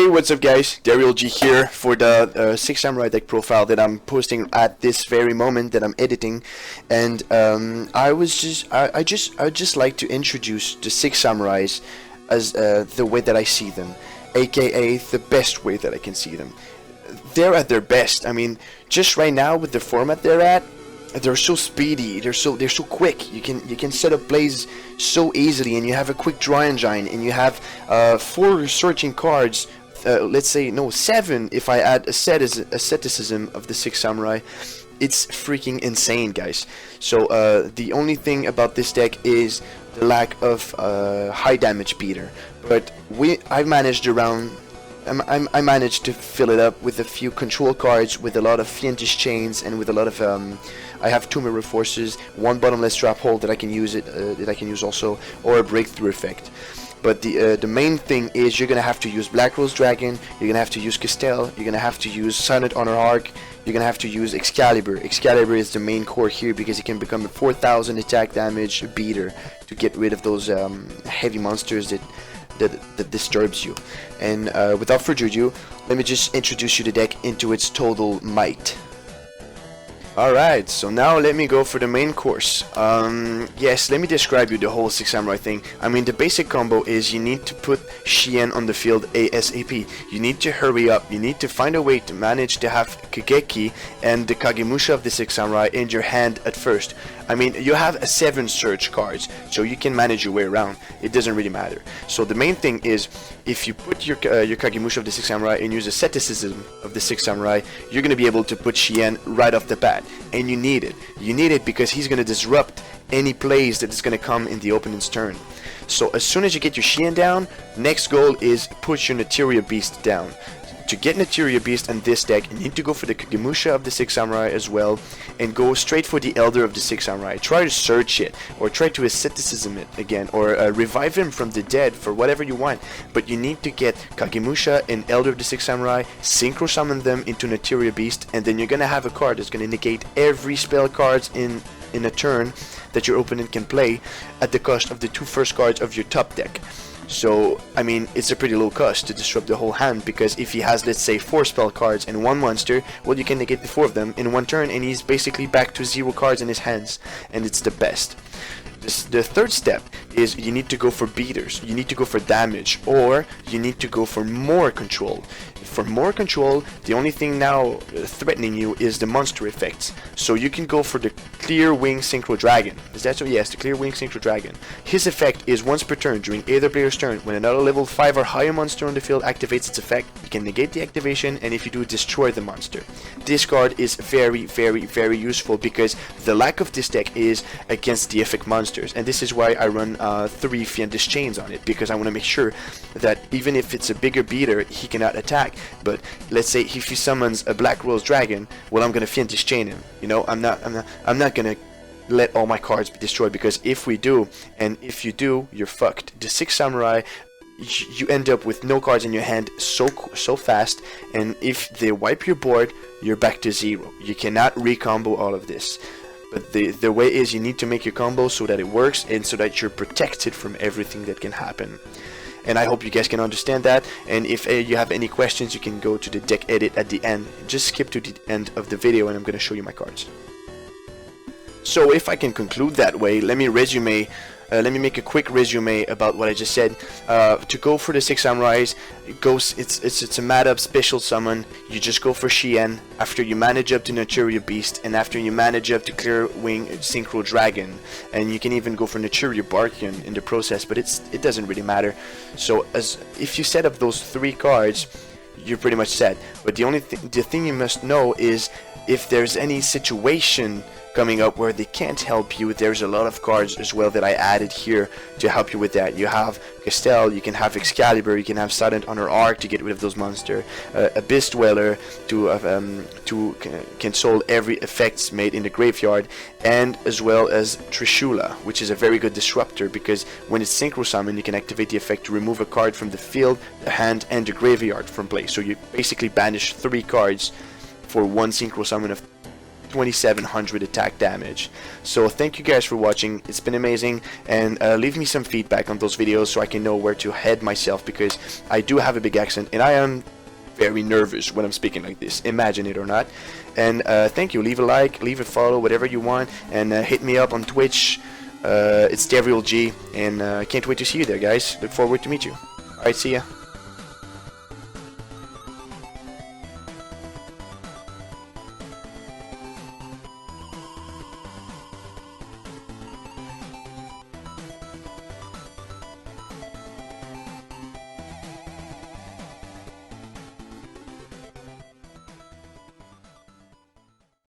Hey, what's up guys, DavrielG here for the Six Samurai deck profile that I'm posting at this very moment that I'm editing. And I just like to introduce the Six Samurais as the way that I see them, aka the best way that I can see them. They're at their best. I mean, just right now with the format they're so speedy, they're so quick. You can set up plays so easily, and you have a quick draw engine, and you have 4 searching cards. Let's say no 7 if I add Asceticism of the Six Samurai. It's freaking insane, guys. So the only thing about this deck is the lack of high damage beater, but I managed to fill it up with a few control cards, with a lot of Fiendish chains, and with a lot of I have 2 mirror forces, 1 bottomless trap hole that I can use also, or a breakthrough effect. But the main thing is you're gonna have to use Blackrose Dragon, you're gonna have to use Castell, you're gonna have to use Silent Honor Arc, you're gonna have to use Excalibur. Excalibur is the main core here because it can become a 4000 attack damage beater to get rid of those heavy monsters that disturbs you. And without further ado, let me just introduce you the deck into its total might. Alright, so now let me go for the main course. Yes, let me describe you the whole Six Samurai thing. I mean, the basic combo is you need to put Shien on the field ASAP. You need to hurry up. You need to find a way to manage to have Kageki and the Kagemusha of the Six Samurai in your hand at first. I mean, you have 7 search cards, so you can manage your way around. It doesn't really matter. So the main thing is, if you put your Kagemusha of the Six Samurai and use Asceticism of the Six Samurai, you're going to be able to put Shien right off the bat. And you need it. You need it because he's going to disrupt any plays that is going to come in the opponent's turn. So as soon as you get your Shien down, next goal is push your Naturia Beast down. To get Naturia Beast in this deck, you need to go for the Kagemusha of the Six Samurai as well, and go straight for the Elder of the Six Samurai. Try to search it, or try to Asceticism it again, or revive him from the dead, for whatever you want. But you need to get Kagemusha and Elder of the Six Samurai, synchro summon them into Naturia Beast, and then you're gonna have a card that's gonna negate every spell cards in a turn that your opponent can play at the cost of the 2 first cards of your top deck. So, I mean, it's a pretty low cost to disrupt the whole hand, because if he has, let's say, 4 spell cards and 1 monster, well, you can negate the 4 of them in 1 turn, and he's basically back to 0 cards in his hands, and it's the best. The third step is you need to go for beaters, you need to go for damage, or you need to go for more control. For more control, the only thing now threatening you is the monster effects. So you can go for the Clear Wing Synchro Dragon. Is that so? Yes, the Clear Wing Synchro Dragon. His effect is once per turn during either player's turn. When another level 5 or higher monster on the field activates its effect, you can negate the activation, and if you do, destroy the monster. This card is very, very, very useful because the lack of this deck is against the effect monsters, and this is why I run 3 Fiendish chains on it, because I want to make sure that even if it's a bigger beater, he cannot attack. But let's say if he summons a Blackrose Dragon, well, I'm gonna Fiendish chain him. You know, I'm not gonna let all my cards be destroyed, because if we do, and if you do, you're fucked. The Six Samurai, you end up with no cards in your hand so fast, and if they wipe your board, you're back to 0. You cannot recombo all of this. But the way is you need to make your combo so that it works, and so that you're protected from everything that can happen. And I hope you guys can understand that, and if you have any questions, you can go to the deck edit at the end. Just skip to the end of the video and I'm going to show you my cards. So if I can conclude that way, let me make a quick resume about what I just said. To go for the Six Samurais, it's a mad up special summon. You just go for Shien after you manage up to Naturia Beast, and after you manage up to Clear Wing Synchro Dragon, and you can even go for Naturia Barkion in the process, but it doesn't really matter. So if you set up those 3 cards, you're pretty much set. But the thing you must know is, if there's any situation coming up where they can't help you, there's a lot of cards as well that I added here to help you with that. You have Castell, you can have Excalibur, you can have Silent Honor Arc to get rid of those monsters, Abyss Dweller to cancel every effects made in the graveyard, and as well as Trishula, which is a very good disruptor, because when it's synchro summon, you can activate the effect to remove a card from the field, the hand, and the graveyard from play. So you basically banish 3 cards for 1 synchro summon of 2700 attack damage. So thank you guys for watching. It's been amazing, and leave me some feedback on those videos so I can know where to head myself, because I do have a big accent and I am very nervous when I'm speaking like this, imagine it or not. And thank you. Leave a like, leave a follow, whatever you want, and hit me up on Twitch. It's DavrielG, and I can't wait to see you there, guys. Look forward to meet you. Alright, see ya.